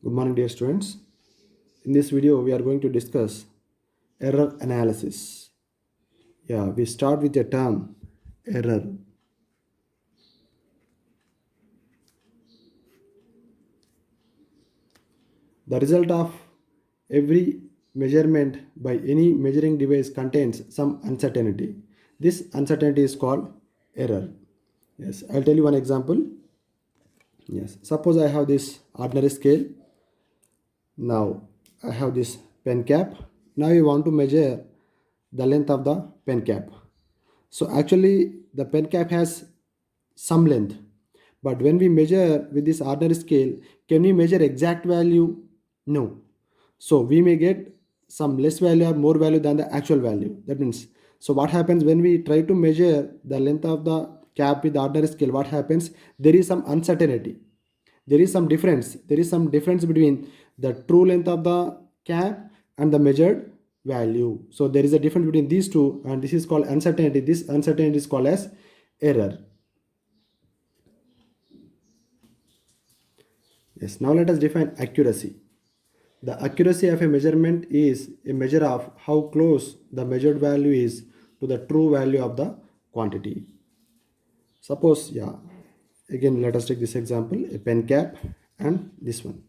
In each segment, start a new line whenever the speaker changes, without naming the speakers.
Good morning, dear students. In this video, we are going to discuss error analysis. We start with the term error. The result of every measurement by any measuring device contains some uncertainty. This uncertainty is called error. Yes, I'll tell you one example. Yes, suppose I have this ordinary scale. Now I have this pen cap. Now you want to measure the length of the pen cap. So actually the pen cap has some length, but when we measure with this ordinary scale, can we measure exact value? No. So we may get some less value or more value than the actual value. That means, so what happens when we try to measure the length of the cap with the ordinary scale? What happens? There is some uncertainty. There is some difference between the true length of the cap and the measured value. So there is a difference between these two, and this is called uncertainty. This uncertainty is called as error. Yes, now let us define accuracy. The accuracy of a measurement is a measure of how close the measured value is to the true value of the quantity. Suppose, again let us take this example, a pen cap and this one.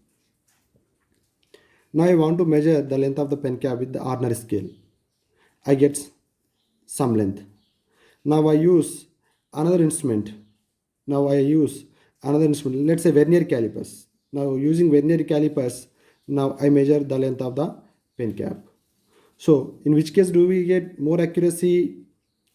Now I want to measure the length of the pen cap with the ordinary scale. I get some length. Now I use another instrument. Let's say vernier calipers. Now using vernier calipers, now I measure the length of the pen cap. So in which case do we get more accuracy?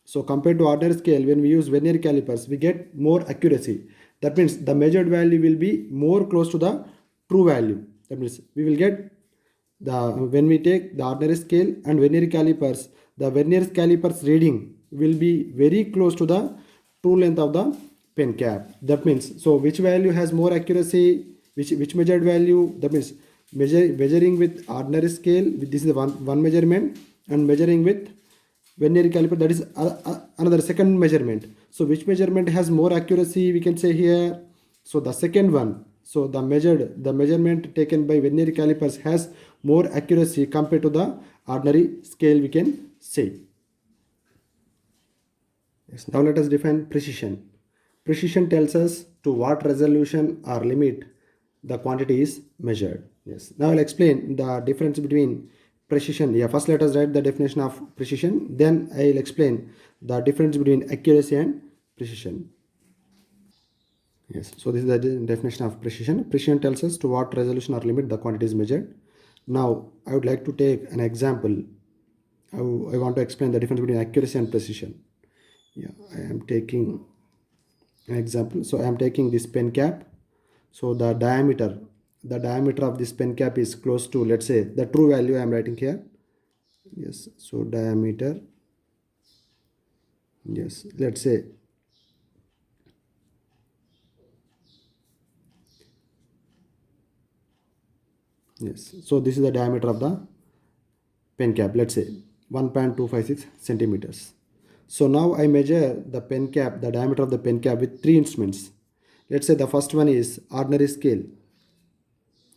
So compared to ordinary scale, when we use vernier calipers, we get more accuracy. That means the measured value will be more close to the true value. That means we will get when we take the ordinary scale and vernier calipers, the vernier calipers reading will be very close to the true length of the pen cap. That means, so which value has more accuracy, which measured value? That means measuring with ordinary scale, this is one measurement, and measuring with vernier caliper, that is another second measurement. So which measurement has more accuracy, we can say here? So the second one. So the measurement taken by vernier calipers has more accuracy compared to the ordinary scale, we can say. Yes, now let us define precision. Precision tells us to what resolution or limit the quantity is measured. Yes, now I'll explain the difference between precision. First let us write the definition of precision, then I'll explain the difference between accuracy and precision. Yes, so this is the definition of precision. Precision tells us to what resolution or limit the quantity is measured. Now I would like to take an example. I want to explain the difference between accuracy and precision. I am taking an example. So I am taking this pen cap. So the diameter of this pen cap is close to, let's say, the true value I am writing here. Yes, so diameter, yes, let's say yes, so this is the diameter of the pen cap, let's say 1.256 centimeters. So now I measure the pen cap, the diameter of the pen cap with three instruments. Let's say the first one is ordinary scale.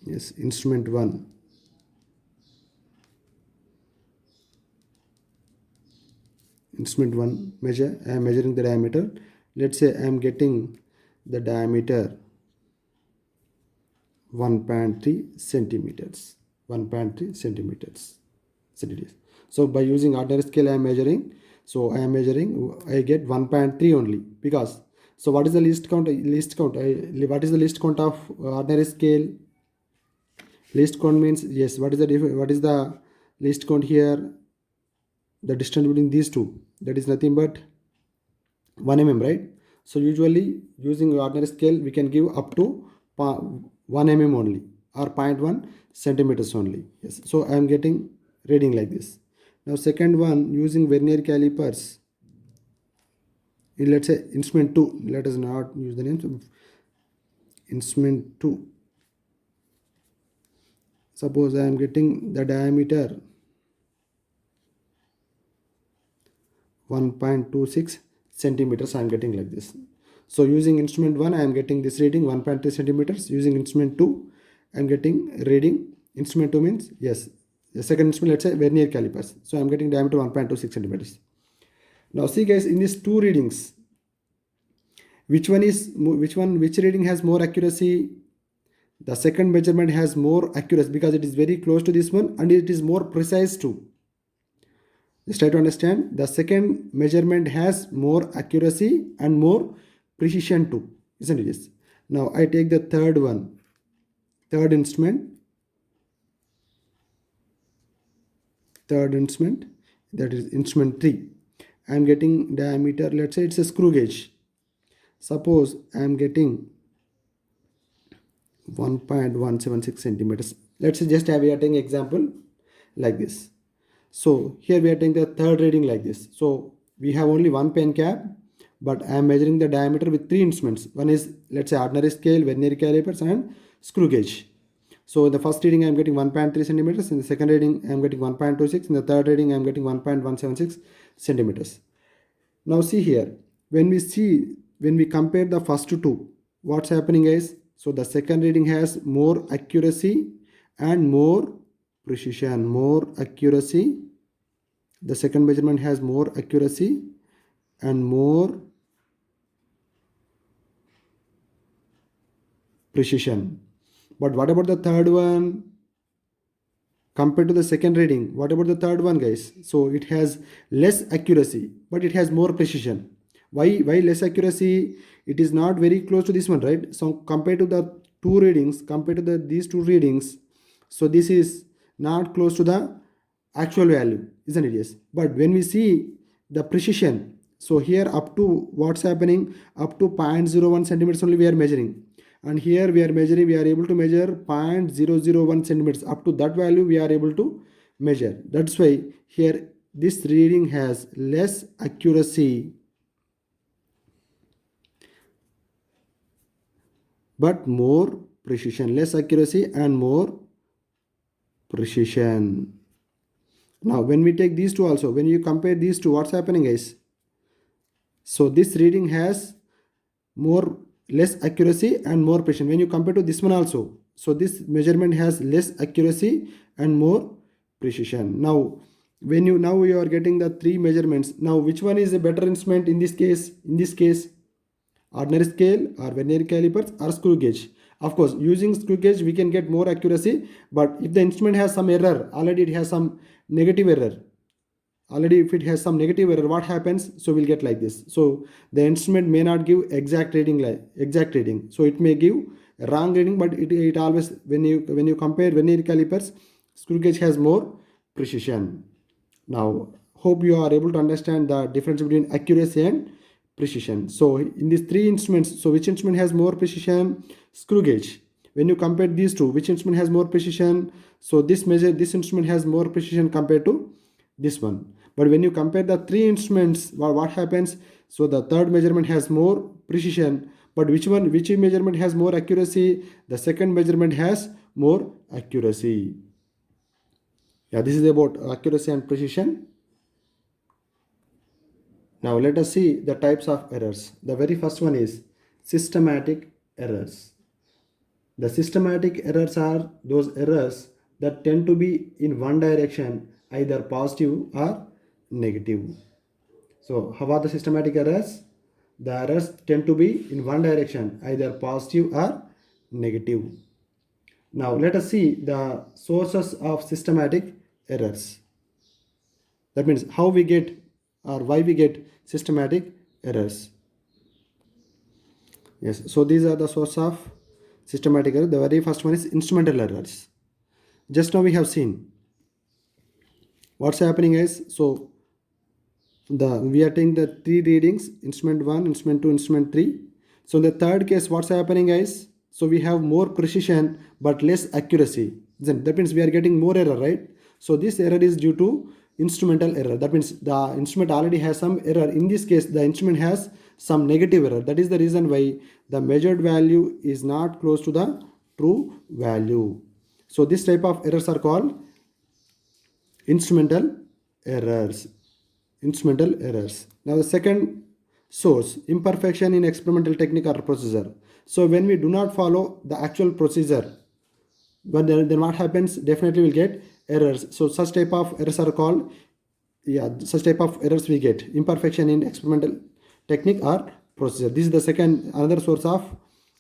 Yes, instrument 1. Instrument 1 measure, I am measuring the diameter. Let's say I am getting the diameter 1.3 centimeters. 1.3 centimeters. So by using ordinary scale I am measuring. So I get 1.3 only, because so what is the least count? What is the least count of ordinary scale? Least count means, yes, what is the least count here? The distance between these two, that is nothing but 1 mm, right? So usually using ordinary scale we can give up to 1 mm only, or 0.1 centimeters only. Yes, so I am getting reading like this. Now second one, using vernier calipers, let's say instrument 2, let us not use the name. So instrument 2, suppose I am getting the diameter 1.26 centimeters, I am getting like this. So using instrument 1 I am getting this reading 1.3 centimeters. Using instrument 2 I'm getting reading. Instrument 2 means, yes, the second instrument, let's say vernier calipers. So I'm getting diameter 1.26 centimeters. Now see guys, in these two readings, which reading has more accuracy? The second measurement has more accuracy because it is very close to this one and it is more precise too. Just try to understand, the second measurement has more accuracy and more precision too, isn't it? Yes. Now I take the third one, third instrument, that is instrument 3. I am getting diameter, let's say it's a screw gauge. Suppose I am getting 1.176 centimeters. Let's say just we are taking example like this. So here we are taking the third reading like this. So we have only one pen cap, but I am measuring the diameter with 3 instruments. One is, let's say, ordinary scale, vernier calipers, and screw gauge. So in the first reading I am getting 1.3 centimeters, in the second reading I am getting 1.26, in the third reading I am getting 1.176 centimeters. Now see here, when we compare the first two, what's happening is, so the second reading has more accuracy and more precision. More accuracy, the second measurement has more accuracy and more precision. But what about the third one? Compared to the second reading, what about the third one, guys? So it has less accuracy, but it has more precision. Why less accuracy? It is not very close to this one, right? So compared to the two readings, compared to these two readings, so this is not close to the actual value, isn't it? Yes. But when we see the precision, so here up to what's happening, up to 0.01 centimeters only we are measuring, and here we are able to measure 0.001 centimeters. Up to that value we are able to measure. That's why here this reading has less accuracy but more precision. Less accuracy and more precision. Now when we take these two also, when you compare these two, what's happening, guys? So this reading has less accuracy and more precision when you compare to this one also. So this measurement has less accuracy and more precision. Now when you are getting the three measurements, now which one is a better instrument in this case? In this case, ordinary scale or vernier calipers or screw gauge. Of course, using screw gauge we can get more accuracy, but if the instrument has some error, already it has some negative error, if it has some negative error, what happens? So we'll get like this. So the instrument may not give exact reading, so it may give a wrong reading, but it always, when you compare vernier calipers, screw gauge has more precision. Now hope you are able to understand the difference between accuracy and precision. So in these three instruments, so which instrument has more precision? Screw gauge. When you compare these two, which instrument has more precision? So this instrument has more precision compared to this one. But when you compare the three instruments, what happens? So the third measurement has more precision, but which measurement has more accuracy? The second measurement has more accuracy. Yeah, this is about accuracy and precision. Now let us see the types of errors. The very first one is systematic errors. The systematic errors are those errors that tend to be in one direction, either positive or negative. So how are the systematic errors? The errors tend to be in one direction, either positive or negative. Now let us see the sources of systematic errors. That means how we get or why we get systematic errors. Yes, so these are the source of systematic error. The very first one is instrumental errors. Just now we have seen what's happening is, so we are taking the three readings, instrument 1, instrument 2, instrument 3. So in the third case, what's happening is, so we have more precision but less accuracy. Then that means we are getting more error, right? So this error is due to instrumental error. That means the instrument already has some error. In this case, the instrument has some negative error. That is the reason why the measured value is not close to the true value. So this type of errors are called instrumental errors. Instrumental errors. Now the second source, imperfection in experimental technique or procedure. So when we do not follow the actual procedure, but then what happens? Definitely we'll get errors. So such type of errors are called, such type of errors we get imperfection in experimental technique or procedure. This is the second, another source of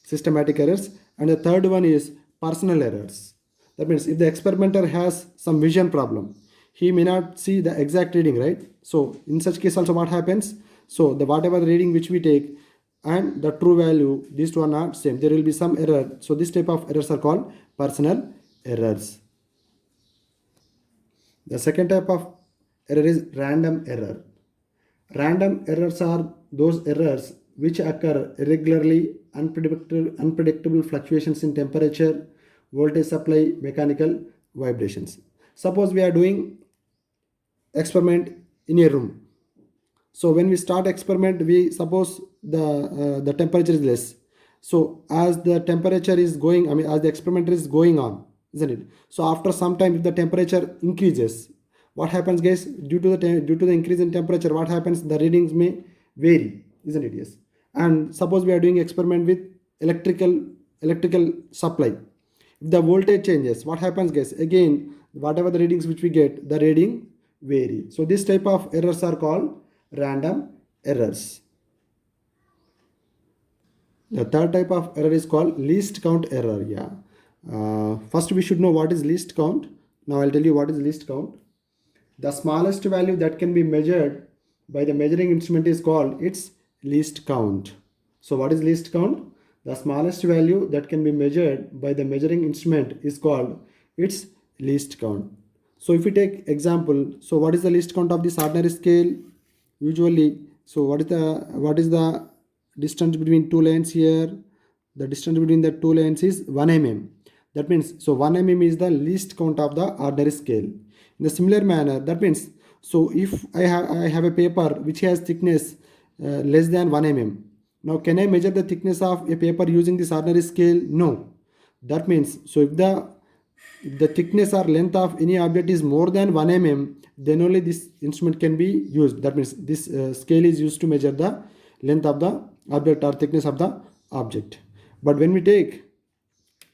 systematic errors. And the third one is personal errors. That means if the experimenter has some vision problem, he may not see the exact reading, right? So in such case also what happens? So the whatever the reading which we take and the true value, these two are not same. There will be some error. So this type of errors are called personal errors. The second type of error is random error. Random errors are those errors which occur irregularly, unpredictable fluctuations in temperature, voltage supply, mechanical vibrations. Suppose we are doing experiment in a room. So when we start experiment, we suppose the temperature is less. So as the temperature is going, as the experiment is going on, isn't it? So after some time, if the temperature increases, what happens, guys? Due to the increase in temperature, what happens? The readings may vary, isn't it? Yes. And suppose we are doing experiment with electrical supply. If the voltage changes, what happens, guys? Again, whatever the readings which we get, the reading vary. So this type of errors are called random errors. The third type of error is called least count error. First we should know what is least count. Now I'll tell you what is least count. The smallest value that can be measured by the measuring instrument is called its least count. So what is least count? The smallest value that can be measured by the measuring instrument is called its least count. So if we take example, so what is the least count of this ordinary scale? Usually, so what is the distance between two lines here? The distance between the two lines is 1 mm. That means, so 1 mm is the least count of the ordinary scale. In a similar manner, that means, so if I have a paper which has thickness less than 1 mm. Now can I measure the thickness of a paper using this ordinary scale? No. That means, so if the thickness or length of any object is more than 1 mm, then only this instrument can be used. That means this scale is used to measure the length of the object or thickness of the object. But when we take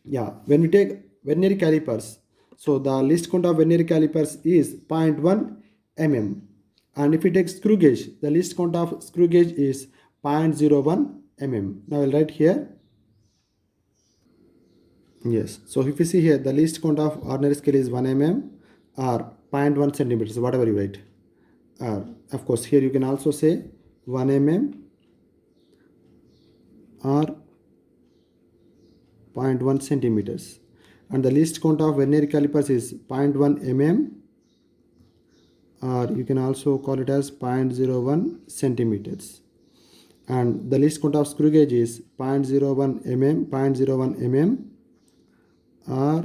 vernier calipers, so the least count of vernier calipers is 0.1 mm. And if we take screw gauge, the least count of screw gauge is 0.01 mm. Now I'll write here. Yes, so if you see here, the least count of ordinary scale is 1 mm or 0.1 centimeters, whatever you write. Of course, here you can also say 1 mm or 0.1 centimeters. And the least count of vernier calipers is 0.1 mm, or you can also call it as 0.01 centimeters. And the least count of screw gauge is 0.01 mm, or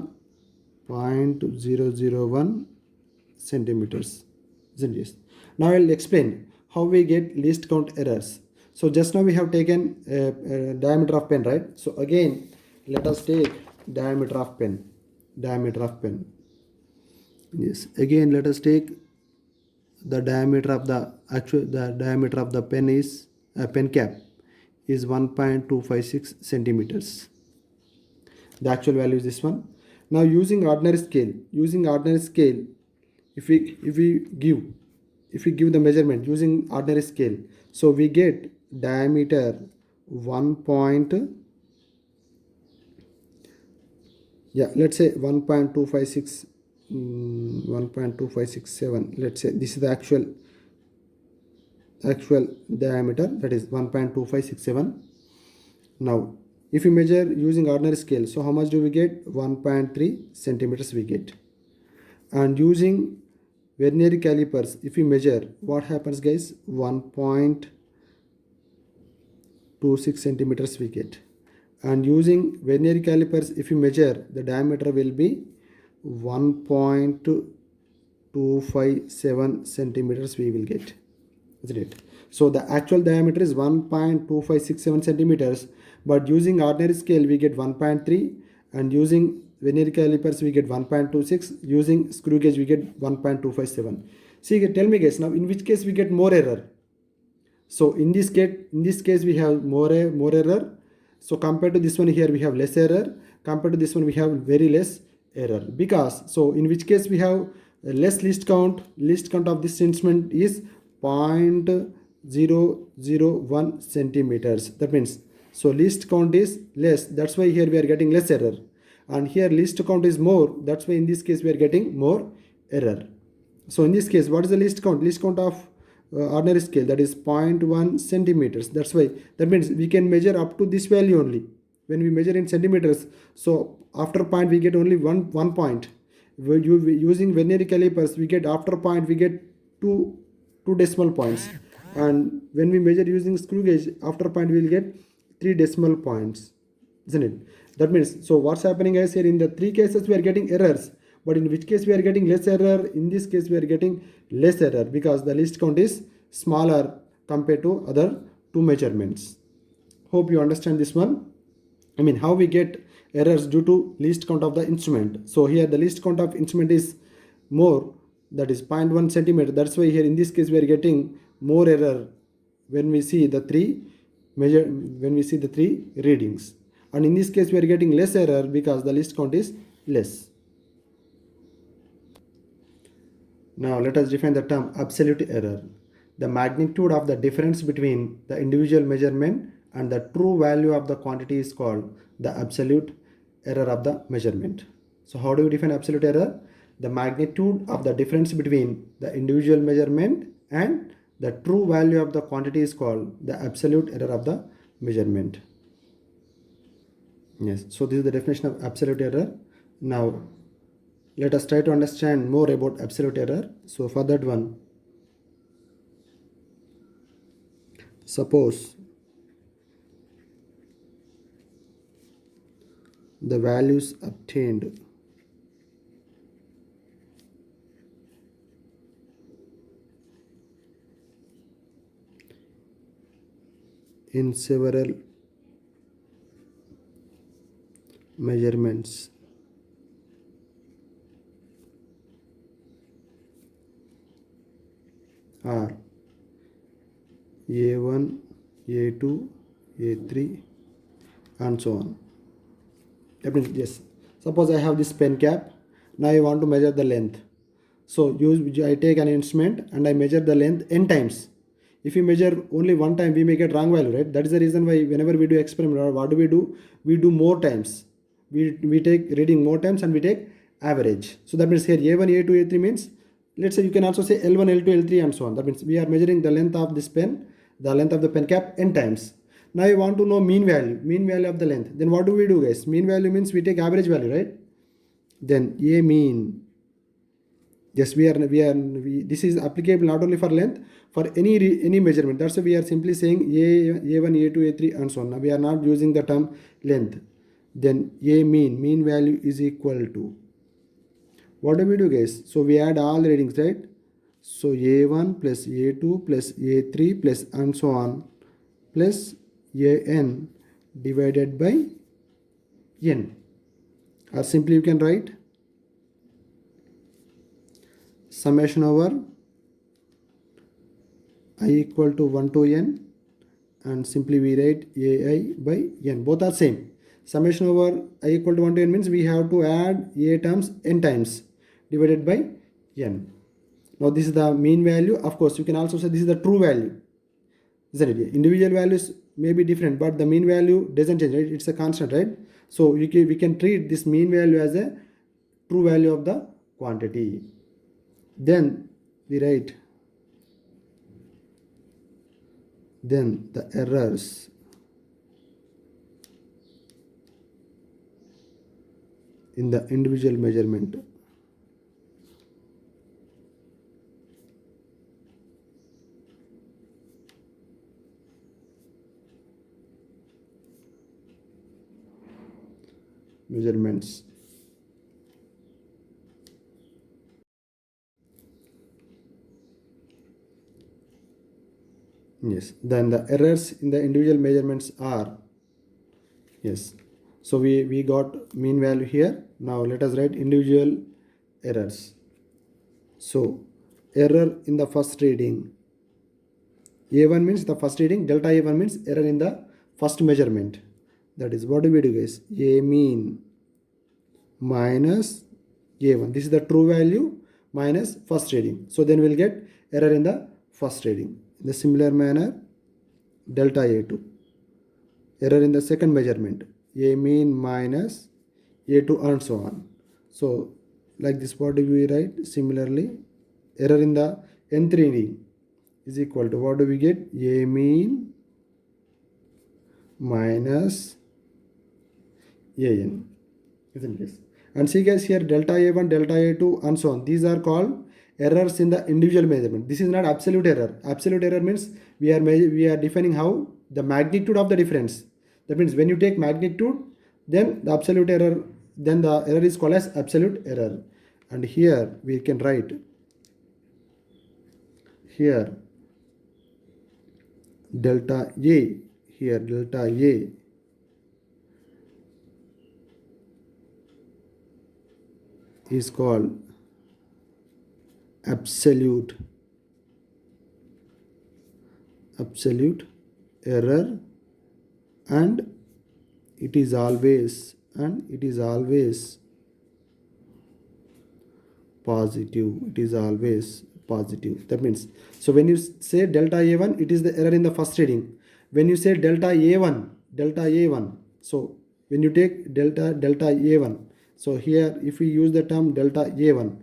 0.001 centimeters, isn't it? Now I'll explain how we get least count errors. So just now we have taken a diameter of pen, right? So again, let us take diameter of pen. Yes, again let us take the diameter of the diameter of the pen is pen cap is 1.256 centimeters. The actual value is this one. Now using ordinary scale, if we give the measurement using ordinary scale, so we get diameter 1.256 1.2567. Let's say this is the actual diameter, that is 1.2567. Now if we measure using ordinary scale, so how much do we get? 1.3 centimeters we get. And using vernier calipers, if we measure, what happens, guys? 1.26 centimeters we get. And using vernier calipers, if you measure, the diameter will be 1.257 centimeters we will get, isn't it? So the actual diameter is 1.2567 centimeters, but using ordinary scale we get 1.3, and using vernier calipers we get 1.26, using screw gauge we get 1.257. See, tell me, guys, now in which case we get more error? So in this case we have more error. So compared to this one, here we have less error. Compared to this one, we have very less error, because so in which case we have less least count of this instrument is 0.001 centimeters. That means so least count is less, that's why here we are getting less error, and here least count is more, that's why in this case we are getting more error. So in this case, what is the least count? Least count of ordinary scale, that is 0.1 centimeters. That's why, that means we can measure up to this value only. When we measure in centimeters, so after point we get only one point. Using vernier calipers, we get after point we get two decimal points, and when we measure using screw gauge, after point we will get 3 decimal points, isn't it? That means, so what's happening is here in the three cases we are getting errors, but in which case we are getting less error? In this case we are getting less error because the least count is smaller compared to other two measurements. Hope you understand this one. I mean, how we get errors due to least count of the instrument. So here the least count of instrument is more, that is 0.1 centimeter. That's why here in this case we are getting more error when we see the three readings, and in this case we are getting less error because the least count is less. Now let us define the term absolute error. The magnitude of the difference between the individual measurement and the true value of the quantity is called the absolute error of the measurement. So how do we define absolute error? The magnitude of the difference between the individual measurement and the true value of the quantity is called the absolute error of the measurement. Yes, so this is the definition of absolute error. Now let us try to understand more about absolute error. So for that one, suppose the values obtained in several measurements are A1, A2, A3 and so on. That means, yes, suppose I have this pen cap. Now I want to measure the length. So I take an instrument and I measure the length n times. If we measure only one time, we may get wrong value, right? That is the reason why whenever we do experiment, what do? We do more times. We take reading more times and we take average. So that means here A1, A2, A3 means, let's say you can also say L1, L2, L3 and so on. That means we are measuring the length of this pen, the length of the pen cap n times. Now you want to know mean value of the length. Then what do guys? Mean value means we take average value, right? Then A mean. Yes, this is applicable not only for length, for any measurement. That's why we are simply saying A1, A2, A3 and so on. Now we are not using the term length. Then A mean value is equal to, what do guys? So we add all the readings, right? So A1 plus A2 plus A3 plus and so on plus An divided by n, or simply you can write summation over I equal to 1 to n, and simply we write ai by n. Both are same. Summation over I equal to 1 to n means we have to add a terms n times divided by n. Now this is the mean value. Of course you can also say this is the true value, isn't it? Individual values may be different, but the mean value doesn't change, right? It's a constant, right? So we can treat this mean value as a true value of the quantity. Then we write then the errors in the individual measurement measurements. Yes, then the errors in the individual measurements are, yes, so we got mean value here. Now let us write individual errors. So error in the first reading, A1 means the first reading, delta A1 means error in the first measurement. That is, what do guys? A mean minus a1. This is the true value minus first reading. So then we'll get error in the first reading. In the similar manner, delta a2. Error in the second measurement, a mean minus a2 and so on. So like this, what do we write? Similarly, error in the nth reading is equal to, what do we get? A mean minus an, isn't it? And see guys, here delta a1, delta a2 and so on, these are called errors in the individual measurement. This is not absolute error. Absolute error means we are defining how the magnitude of the difference. That means when you take magnitude, then the absolute error, then the error is called as absolute error. And here we can write, here delta a, here delta a is called absolute error, and it is always positive. It is always positive. That means, so when you say delta a1, it is the error in the first reading. When you say delta a1, so when you take delta a1, so here if we use the term delta a1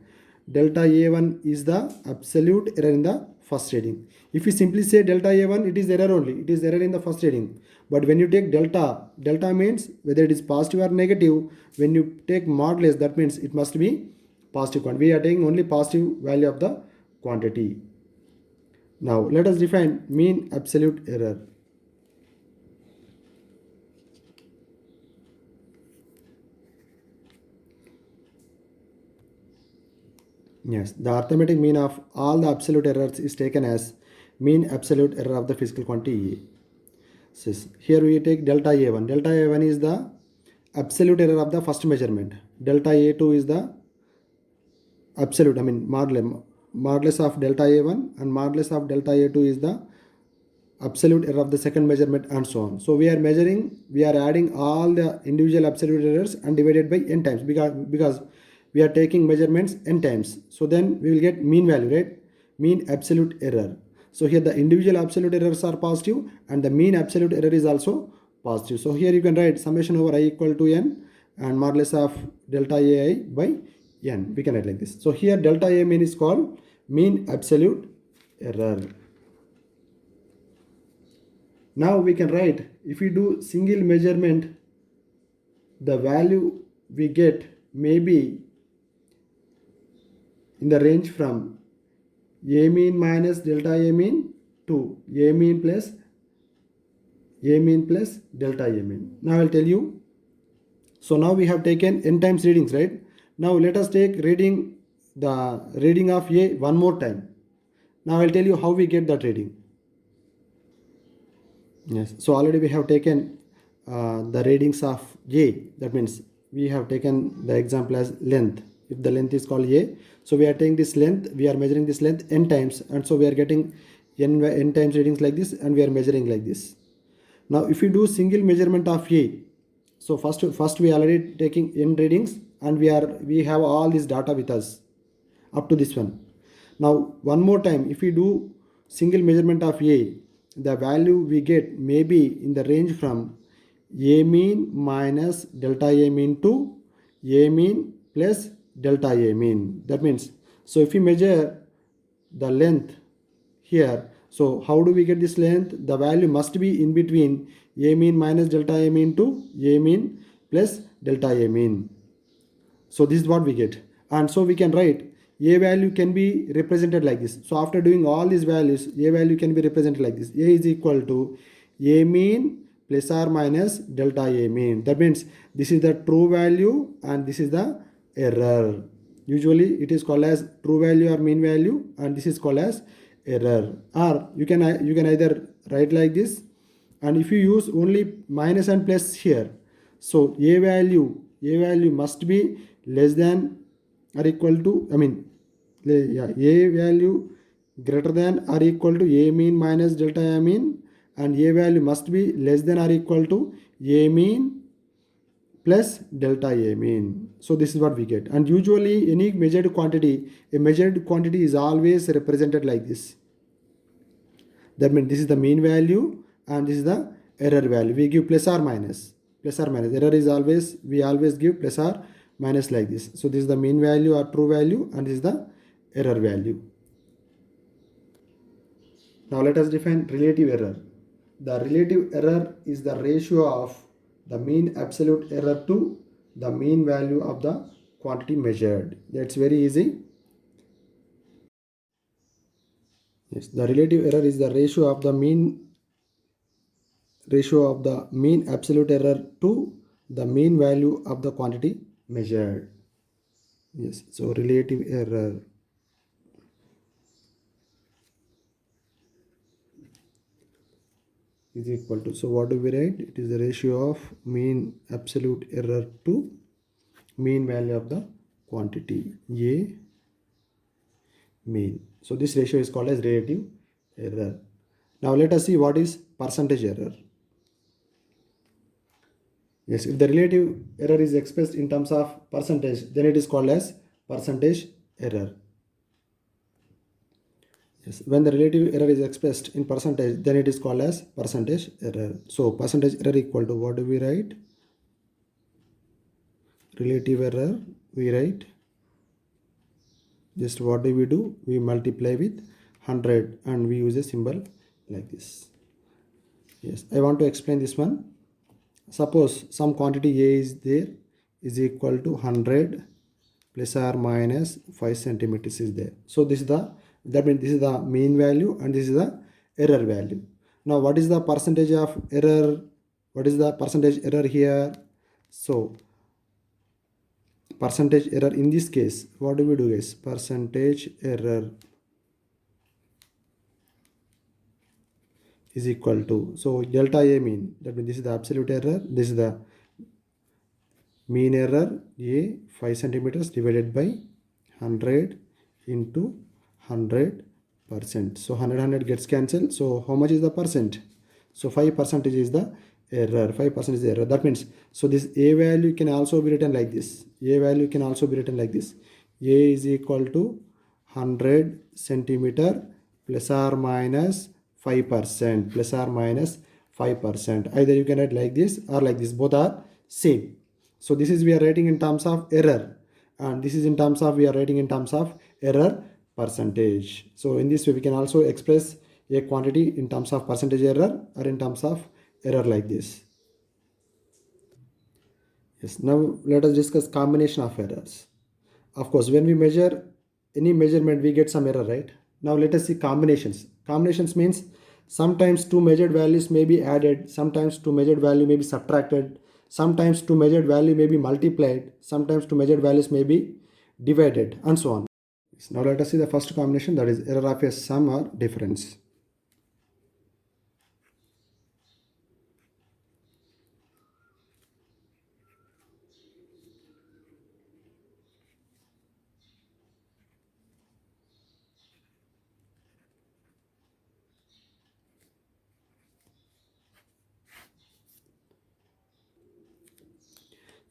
is the absolute error in the first reading. If you simply say delta a1, it is error only, it is error in the first reading. But when you take delta means whether it is positive or negative. When you take modulus, that means it must be positive quantity. We are taking only positive value of the quantity. Now let us define mean absolute error. Yes, the arithmetic mean of all the absolute errors is taken as mean absolute error of the physical quantity A. So here we take delta A1. Delta A1 is the absolute error of the first measurement. Delta A2 is the absolute, modulus of delta A1, and modulus of delta A2 is the absolute error of the second measurement, and so on. So we are adding all the individual absolute errors and divided by n times, because we are taking measurements n times. So then we will get mean value, right? Mean absolute error. So here the individual absolute errors are positive and the mean absolute error is also positive. So here you can write summation over I equal to n and modulus of delta ai by n. We can write like this. So here delta a mean is called mean absolute error. Now we can write, if we do single measurement, the value we get may be in the range from a mean minus delta a mean to a mean plus delta a mean. Now I'll tell you. So now we have taken n times readings, right? Now let us take the reading of a one more time. Now I'll tell you how we get that reading. Yes, so already we have taken the readings of a. That means we have taken the example as length. If the length is called a, so we are taking this length, we are measuring this length n times, and so we are getting n times readings like this, and we are measuring like this. Now if we do single measurement of a, so first we are already taking n readings, and we have all this data with us up to this one. Now one more time, if we do single measurement of a, the value we get may be in the range from a mean minus delta a mean to a mean plus delta a mean. That means, so if we measure the length here, so how do we get this length? The value must be in between a mean minus delta a mean to a mean plus delta a mean. So this is what we get, and so we can write a value can be represented like this. So after doing all these values, a value can be represented like this. A is equal to a mean plus or minus delta a mean. That means this is the true value and this is the error. Usually it is called as true value or mean value, and this is called as error. Or you can either write like this, and if you use only minus and plus here, so a value must be less than or equal to, a value greater than or equal to a mean minus delta a mean, and a value must be less than or equal to a mean plus delta A mean. So this is what we get. And usually any measured quantity, a measured quantity is always represented like this. That means this is the mean value and this is the error value. We give plus or minus. Plus or minus. Error is always, we always give plus or minus like this. So this is the mean value or true value and this is the error value. Now let us define relative error. The relative error is the ratio of the mean absolute error to the mean value of the quantity measured. That's very easy. Yes, the relative error is the ratio of the mean absolute error to the mean value of the quantity measured. Yes, so relative error is equal to, so what do we write? It is the ratio of mean absolute error to mean value of the quantity A mean. So this ratio is called as relative error. Now let us see what is percentage error. Yes, if the relative error is expressed in terms of percentage, then it is called as percentage error. Yes, when the relative error is expressed in percentage, then it is called as percentage error. So percentage error equal to, what do we write? Relative error, we write, just what do? We multiply with 100 and we use a symbol like this. Yes, I want to explain this one. Suppose some quantity A is there is equal to 100 plus or minus 5 centimeters is there. So this is the, that means this is the mean value and this is the error value. Now what is the percentage of error? What is the percentage error here? So percentage error in this case, what do we do is percentage error is equal to, so delta A mean, that means this is the absolute error, this is the mean error A 5 centimeters divided by 100 into 100%. So 100 gets cancelled. So how much is the percent? So 5% is the error. 5% is the error. That means, so this A value can also be written like this. A value can also be written like this. A is equal to 100 centimeter plus or minus 5%, plus or minus 5%. Either you can write like this or like this. Both are same. So this is we are writing in terms of error, and this is in terms of, we are writing in terms of error percentage. So in this way we can also express a quantity in terms of percentage error or in terms of error like this. Yes, now let us discuss combination of errors. Of course, when we measure any measurement, we get some error, right? Now let us see combinations. Combinations means sometimes two measured values may be added, sometimes two measured value may be subtracted, sometimes two measured value may be multiplied, sometimes two measured values may be divided, and so on. Now let us see the first combination, that is error of a sum or difference.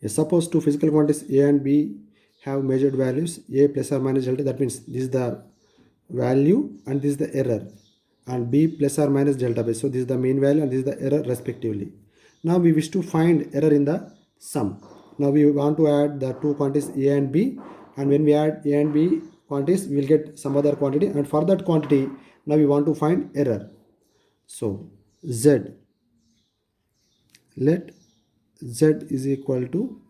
Yes, suppose two physical quantities A and B have measured values A plus or minus delta. That means this is the value and this is the error, and B plus or minus delta base. So this is the mean value and this is the error respectively. Now we wish to find error in the sum. Now we want to add the two quantities A and B, and when we add A and B quantities, we will get some other quantity, and for that quantity now we want to find error. So Z, let Z is equal to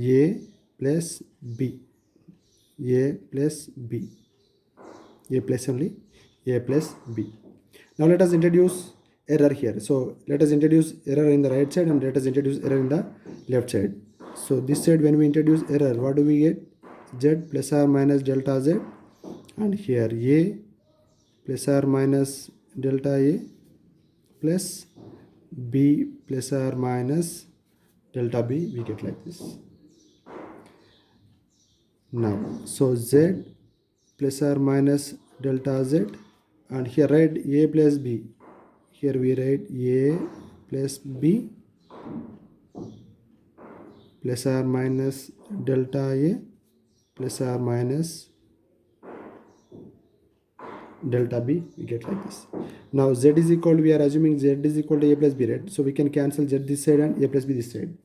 A plus B, A plus B, A plus only, A plus B. Now let us introduce error here. So let us introduce error in the right side and let us introduce error in the left side. So this side, when we introduce error, what do we get? Z plus or minus delta Z, and here A plus or minus delta A plus B plus or minus delta B, we get like this. Now, so Z plus or minus delta Z, and here write A plus B. Here we write A plus B plus or minus delta A plus or minus delta B, we get like this. Now Z is equal to, we are assuming Z is equal to A plus B, right? So we can cancel Z this side and A plus B this side.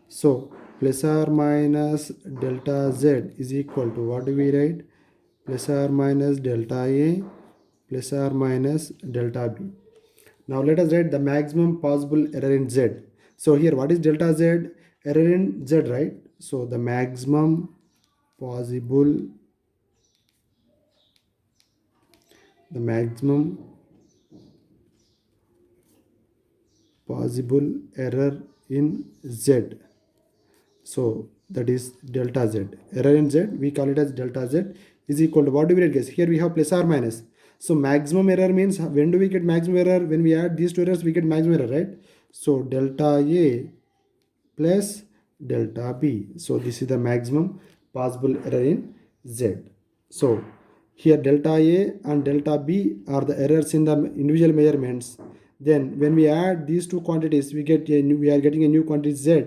So plus or minus delta Z is equal to, what do we write? Plus or minus delta A plus or minus delta B. Now let us write the maximum possible error in Z. So here what is delta Z? Error in Z, right? So the maximum possible, the maximum possible error in Z. So that is delta Z. Error in Z, we call it as delta Z, is equal to, what do we write guys? Here we have plus or minus. So maximum error means, when do we get maximum error? When we add these two errors, we get maximum error, right? So delta A plus delta B. So this is the maximum possible error in Z. So here delta A and delta B are the errors in the individual measurements. Then when we add these two quantities, we are getting a new quantity Z,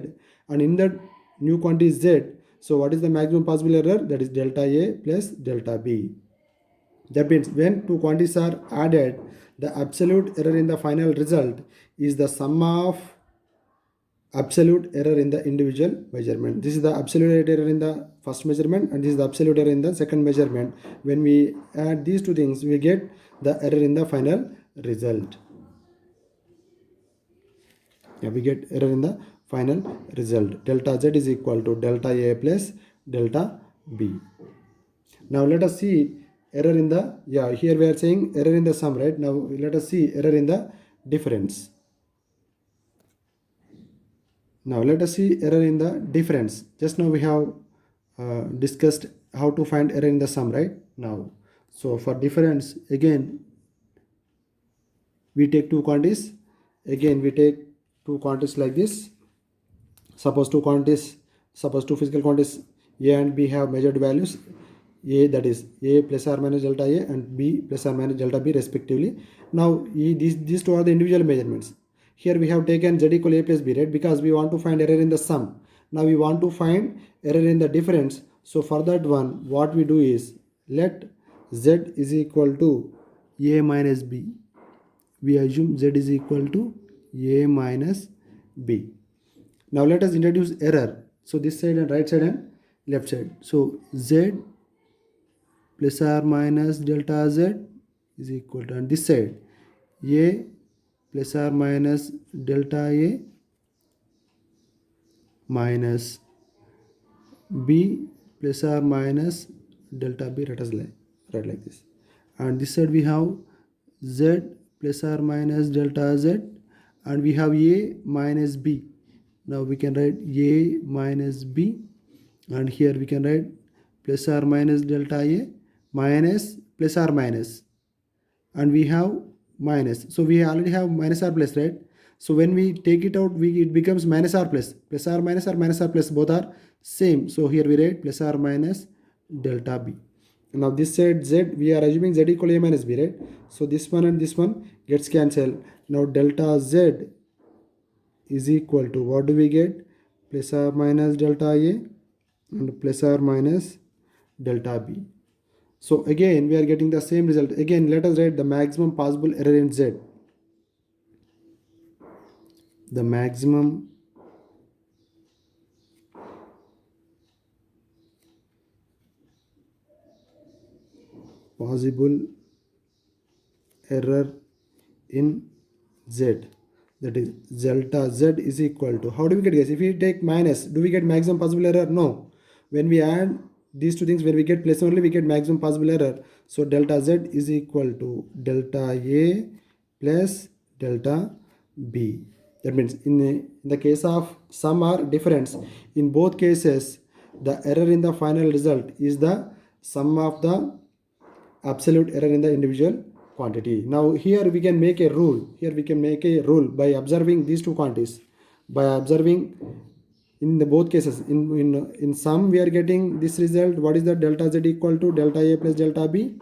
and in that new quantity Z, so what is the maximum possible error? That is delta A plus delta B. That means when two quantities are added, the absolute error in the final result is the sum of absolute error in the individual measurement. This is the absolute error in the first measurement, and this is the absolute error in the second measurement. When we add these two things, we get the error in the final result. Yeah, we get error in the final result. Delta Z is equal to delta A plus delta B. Now let us see error in the, here we are saying error in the sum, right? Now let us see error in the difference. Now let us see error in the difference. Just now we have discussed how to find error in the sum, right? Now, so for difference, again we take two quantities. Again we take two quantities like this. Suppose two physical quantities A and B have measured values. A, that is A plus or minus delta A, and B plus or minus delta B respectively. Now these two are the individual measurements. Here we have taken Z equal A plus B, right? Because we want to find error in the sum. Now we want to find error in the difference. So for that one, what we do is, let Z is equal to A minus B. We assume Z is equal to A minus B. Now let us introduce error. So this side and right side and left side. So Z plus or minus delta Z is equal to, and this side A plus or minus delta A minus B plus or minus delta B, right like this. And this side we have Z plus or minus delta Z, and we have A minus B. Now we can write A minus B, and here we can write plus or minus delta A minus plus or minus, and we have minus. So we already have minus or plus, right? So when we take it out, it becomes minus or plus. Plus or minus both are same. So here we write plus or minus delta B. Now this side Z, we are assuming Z equal to A minus B, right? So this one and this one gets cancelled. Now delta Z is equal to, what do we get? Plus or minus delta A and plus or minus delta B. So again we are getting the same result. Again let us write the maximum possible error in Z. The maximum possible error in Z, that is delta Z is equal to, how do we get this? If we take minus, do we get maximum possible error? No. When we add these two things, when we get plus only, we get maximum possible error. So delta Z is equal to delta A plus delta B. That means in the case of sum or difference, in both cases the error in the final result is the sum of the absolute error in the individual quantity. Now here we can make a rule. By observing these two quantities. By observing in the both cases, in sum we are getting this result. What is the delta Z equal to delta A plus delta B?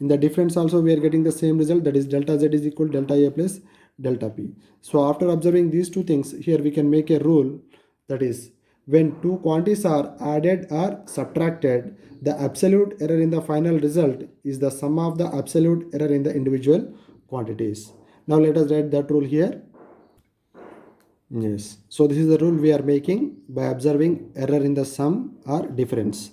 In the difference also we are getting the same result, that is delta Z is equal to delta A plus delta B. So after observing these two things, here we can make a rule, that is when two quantities are added or subtracted, the absolute error in the final result is the sum of the absolute error in the individual quantities. Now let us write that rule here. Yes. So this is the rule we are making by observing error in the sum or difference.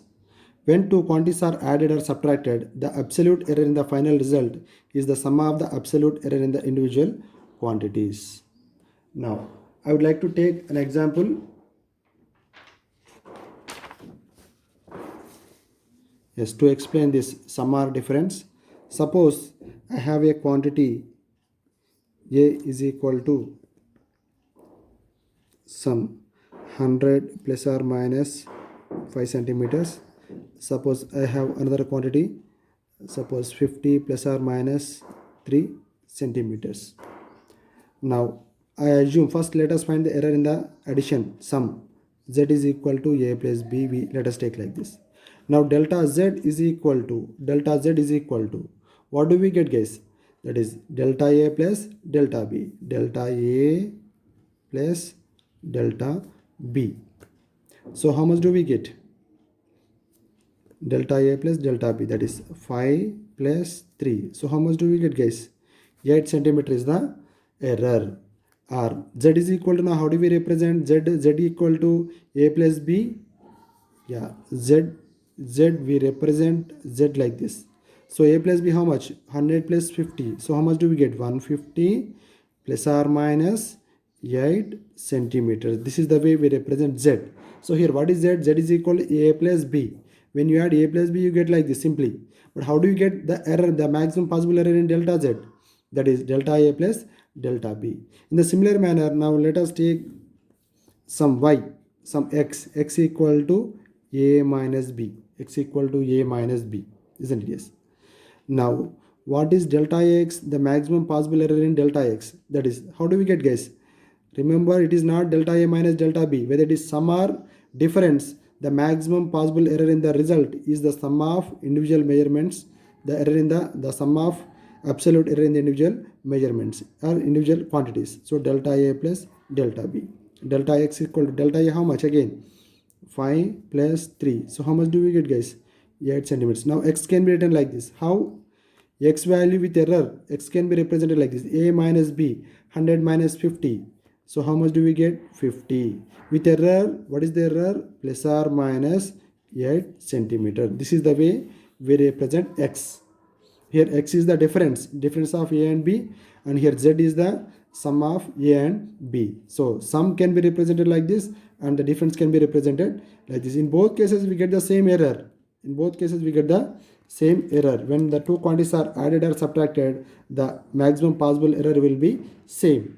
When two quantities are added or subtracted, the absolute error in the final result is the sum of the absolute error in the individual quantities. Now, I would like to take an example. Yes, to explain this sum or difference. Suppose I have a quantity A is equal to some 100 plus or minus 5 centimeters. Suppose I have another quantity, suppose 50 plus or minus 3 centimeters. Now I assume, first let us find the error in the addition sum. Z is equal to A plus B. Let us take like this. Now delta Z is equal to what do we get, guys? That is delta A plus delta B. Delta A plus delta B. So how much do we get? Delta A plus delta B, that is 5 plus 3. So how much do we get, guys? 8 centimeter is the error. Or Z is equal to, now how do we represent Z? Z equal to A plus B. Yeah, Z we represent Z like this. So A plus B how much? 100 plus 50. So how much do we get? 150 plus or minus 8 centimeters. This is the way we represent Z. So here what is Z? Z is equal to A plus B. When you add A plus B, you get like this simply. But how do you get the error, the maximum possible error in delta Z? That is delta A plus delta B. In the similar manner, now let us take some Y, some X equal to A minus B. X equal to A minus B. Isn't it? Yes. Now, what is delta X? The maximum possible error in delta X. That is, how do we get, guys? Remember, it is not delta A minus delta B. Whether it is sum or difference, the maximum possible error in the result is the sum of individual measurements, the error in the sum of absolute error in the individual measurements or individual quantities. So delta A plus delta B. Delta X equal to delta A how much? Again 5 plus 3. So how much do we get, guys? 8 centimeters. Now X can be written like this. How? X value with error, X can be represented like this. A minus B, 100 minus 50. So how much do we get? 50. With error, what is the error? Plus or minus 8 centimeter. This is the way we represent X. Here X is the difference of A and B, and here Z is the sum of A and B. So sum can be represented like this and the difference can be represented like this. In both cases we get the same error. When the two quantities are added or subtracted, the maximum possible error will be same.